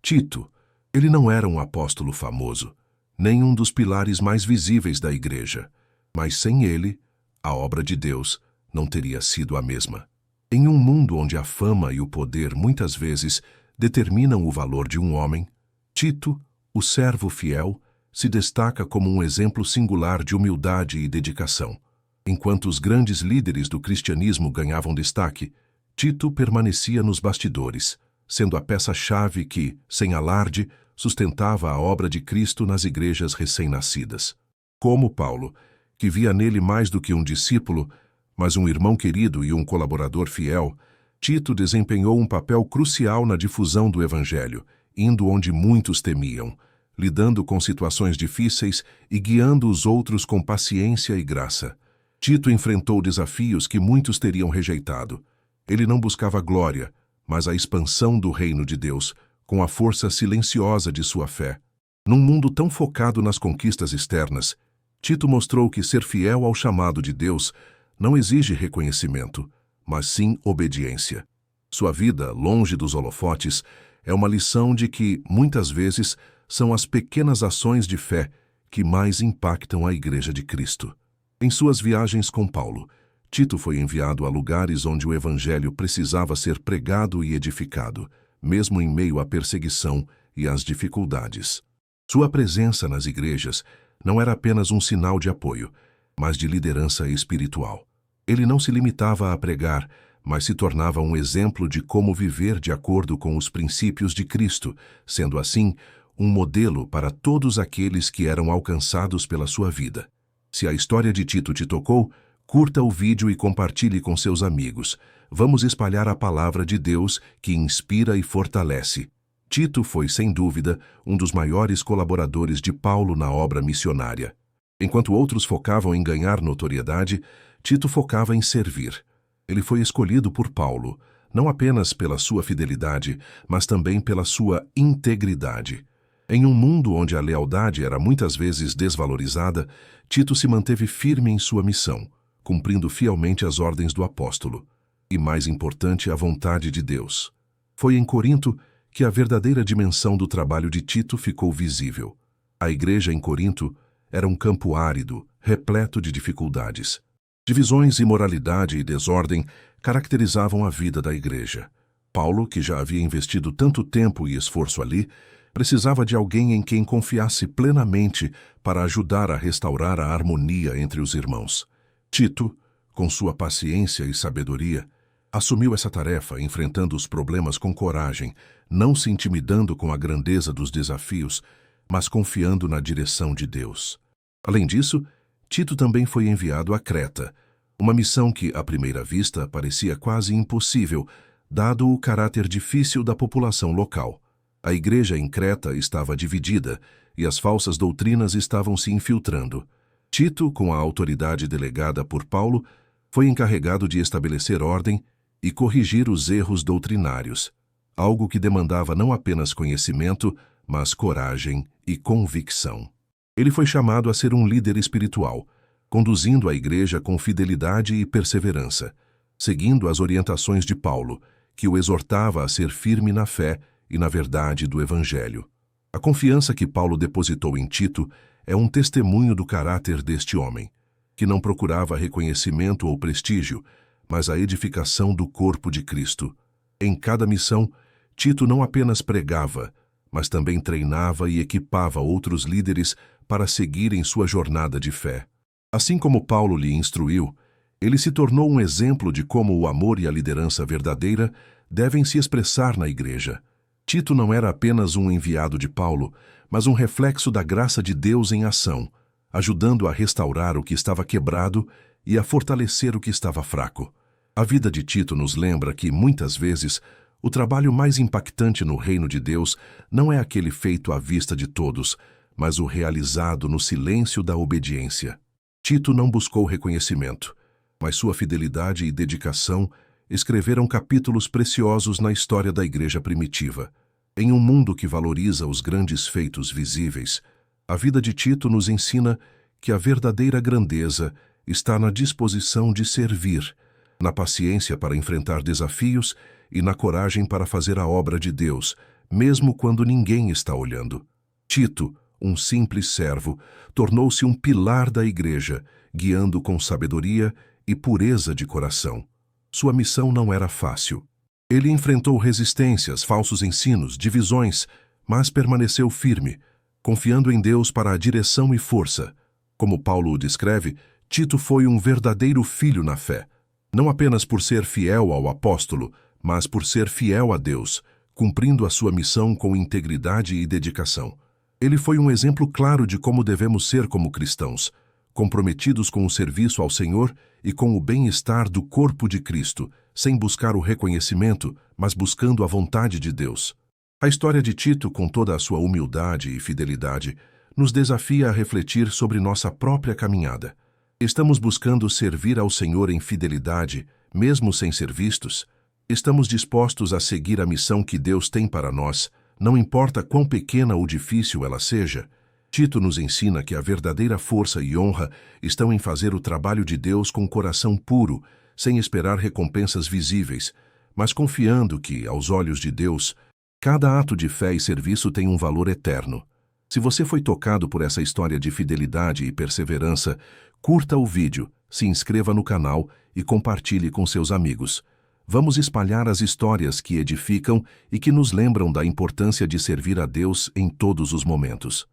Tito, ele não era um apóstolo famoso, nem um dos pilares mais visíveis da igreja, mas sem ele, a obra de Deus não teria sido a mesma. Em um mundo onde a fama e o poder muitas vezes determinam o valor de um homem, Tito, o servo fiel, se destaca como um exemplo singular de humildade e dedicação. Enquanto os grandes líderes do cristianismo ganhavam destaque, Tito permanecia nos bastidores, sendo a peça-chave que, sem alarde, sustentava a obra de Cristo nas igrejas recém-nascidas. Como Paulo, que via nele mais do que um discípulo, mas um irmão querido e um colaborador fiel, Tito desempenhou um papel crucial na difusão do Evangelho, indo onde muitos temiam, lidando com situações difíceis e guiando os outros com paciência e graça. Tito enfrentou desafios que muitos teriam rejeitado. Ele não buscava glória, mas a expansão do reino de Deus, com a força silenciosa de sua fé. Num mundo tão focado nas conquistas externas, Tito mostrou que ser fiel ao chamado de Deus não exige reconhecimento, mas sim obediência. Sua vida, longe dos holofotes, é uma lição de que, muitas vezes, são as pequenas ações de fé que mais impactam a Igreja de Cristo. Em suas viagens com Paulo, Tito foi enviado a lugares onde o Evangelho precisava ser pregado e edificado, mesmo em meio à perseguição e às dificuldades. Sua presença nas igrejas não era apenas um sinal de apoio, mas de liderança espiritual. Ele não se limitava a pregar, mas se tornava um exemplo de como viver de acordo com os princípios de Cristo, sendo assim um modelo para todos aqueles que eram alcançados pela sua vida. Se a história de Tito te tocou, curta o vídeo e compartilhe com seus amigos. Vamos espalhar a palavra de Deus que inspira e fortalece. Tito foi, sem dúvida, um dos maiores colaboradores de Paulo na obra missionária. Enquanto outros focavam em ganhar notoriedade, Tito focava em servir. Ele foi escolhido por Paulo, não apenas pela sua fidelidade, mas também pela sua integridade. Em um mundo onde a lealdade era muitas vezes desvalorizada, Tito se manteve firme em sua missão, cumprindo fielmente as ordens do apóstolo, e mais importante, a vontade de Deus. Foi em Corinto que a verdadeira dimensão do trabalho de Tito ficou visível. A igreja em Corinto era um campo árido, repleto de dificuldades. Divisões, imoralidade e desordem caracterizavam a vida da igreja. Paulo, que já havia investido tanto tempo e esforço ali, precisava de alguém em quem confiasse plenamente para ajudar a restaurar a harmonia entre os irmãos. Tito, com sua paciência e sabedoria, assumiu essa tarefa enfrentando os problemas com coragem, não se intimidando com a grandeza dos desafios, mas confiando na direção de Deus. Além disso, Tito também foi enviado a Creta, uma missão que, à primeira vista, parecia quase impossível, dado o caráter difícil da população local. A igreja em Creta estava dividida e as falsas doutrinas estavam se infiltrando. Tito, com a autoridade delegada por Paulo, foi encarregado de estabelecer ordem e corrigir os erros doutrinários, algo que demandava não apenas conhecimento, mas coragem e convicção. Ele foi chamado a ser um líder espiritual, conduzindo a igreja com fidelidade e perseverança, seguindo as orientações de Paulo, que o exortava a ser firme na fé e na verdade do Evangelho. A confiança que Paulo depositou em Tito é um testemunho do caráter deste homem, que não procurava reconhecimento ou prestígio, mas a edificação do corpo de Cristo. Em cada missão, Tito não apenas pregava, mas também treinava e equipava outros líderes para seguirem sua jornada de fé. Assim como Paulo lhe instruiu, ele se tornou um exemplo de como o amor e a liderança verdadeira devem se expressar na igreja. Tito não era apenas um enviado de Paulo, mas um reflexo da graça de Deus em ação, ajudando a restaurar o que estava quebrado e a fortalecer o que estava fraco. A vida de Tito nos lembra que, muitas vezes, o trabalho mais impactante no reino de Deus não é aquele feito à vista de todos, mas o realizado no silêncio da obediência. Tito não buscou reconhecimento, mas sua fidelidade e dedicação escreveram capítulos preciosos na história da igreja primitiva. Em um mundo que valoriza os grandes feitos visíveis, a vida de Tito nos ensina que a verdadeira grandeza está na disposição de servir, na paciência para enfrentar desafios e na coragem para fazer a obra de Deus, mesmo quando ninguém está olhando. Tito, um simples servo, tornou-se um pilar da igreja, guiando com sabedoria e pureza de coração. Sua missão não era fácil. Ele enfrentou resistências, falsos ensinos, divisões, mas permaneceu firme, confiando em Deus para a direção e força. Como Paulo o descreve, Tito foi um verdadeiro filho na fé, não apenas por ser fiel ao apóstolo, mas por ser fiel a Deus, cumprindo a sua missão com integridade e dedicação. Ele foi um exemplo claro de como devemos ser como cristãos, comprometidos com o serviço ao Senhor e com o bem-estar do corpo de Cristo, sem buscar o reconhecimento, mas buscando a vontade de Deus. A história de Tito, com toda a sua humildade e fidelidade, nos desafia a refletir sobre nossa própria caminhada. Estamos buscando servir ao Senhor em fidelidade, mesmo sem ser vistos? Estamos dispostos a seguir a missão que Deus tem para nós, não importa quão pequena ou difícil ela seja? Tito nos ensina que a verdadeira força e honra estão em fazer o trabalho de Deus com coração puro, sem esperar recompensas visíveis, mas confiando que, aos olhos de Deus, cada ato de fé e serviço tem um valor eterno. Se você foi tocado por essa história de fidelidade e perseverança, curta o vídeo, se inscreva no canal e compartilhe com seus amigos. Vamos espalhar as histórias que edificam e que nos lembram da importância de servir a Deus em todos os momentos.